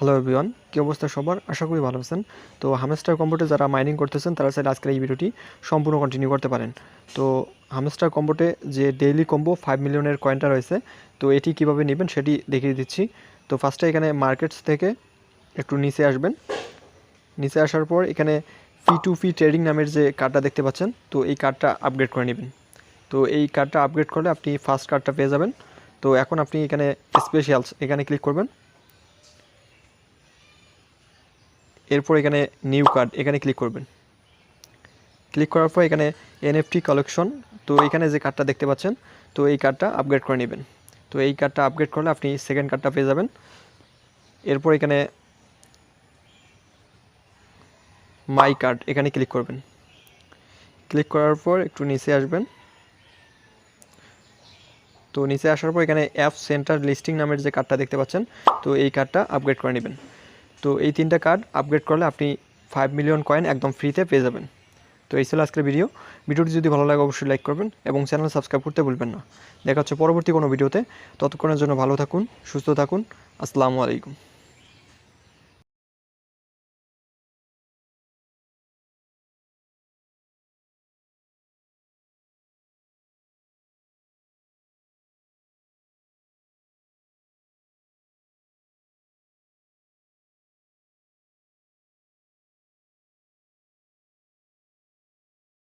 Hello everyone, কী অবস্থা সবার? আশা করি ভালো আছেন। তো হামস্টার কম্বোটে যারা মাইনিং করতেছেন তারা চাইলে আজকের এই ভিডিওটি সম্পূর্ণ কন্টিনিউ করতে পারেন। তো হামস্টার কম্বোটে যে ডেইলি কম্বো 5 মিলিয়নের কয়েনটা রয়েছে, তো এটি কিভাবে নেবেন সেটি দেখিয়ে দিচ্ছি। তো ফার্স্টে এখানে মার্কেটস থেকে একটু নিচে আসবেন। নিচে আসার পর এখানে P2P ট্রেডিং নামের যে কার্ডটা দেখতে পাচ্ছেন, তো এই কার্ডটা আপগ্রেড করে নেবেন। তো এই কার্ডটা আপগ্রেড করলে আপনি ফার্স্ট কার্ডটা পেয়ে যাবেন। তো এখন আপনি এখানে স্পেশালস এখানে ক্লিক করবেন। এরপর এখানে নিউ কার্ড এখানে ক্লিক করবেন। ক্লিক করার পর এখানে NFT কালেকশন, তো এখানে যে কার্ডটা দেখতে পাচ্ছেন, তো এই কার্ডটা আপগ্রেড করে নেবেন। তো এই কার্ডটা আপগ্রেড করলে আপনি সেকেন্ড কার্ডটা পেয়ে যাবেন। এরপর এখানে মাই কার্ড এখানে ক্লিক করবেন। ক্লিক করার পর একটু নিচে আসবেন। তো নিচে আসার পর এখানে অ্যাপ সেন্টার লিস্টিং নামের যে কার্ডটা দেখতে পাচ্ছেন, তো এই কার্ডটা আপগ্রেড করে নেবেন। তো এই তিনটা কার্ড আপগ্রেড করলে আপনি 5 মিলিয়ন কয়েন একদম ফ্রিতে পেয়ে যাবেন। তো এই ছিল আজকের ভিডিওটি যদি ভালো লাগে অবশ্যই লাইক করবেন এবং চ্যানেল সাবস্ক্রাইব করতে ভুলবেন না। দেখা হচ্ছে পরবর্তী কোনো ভিডিওতে। ততক্ষণের জন্য ভালো থাকুন, সুস্থ থাকুন। আসসালামু আলাইকুম।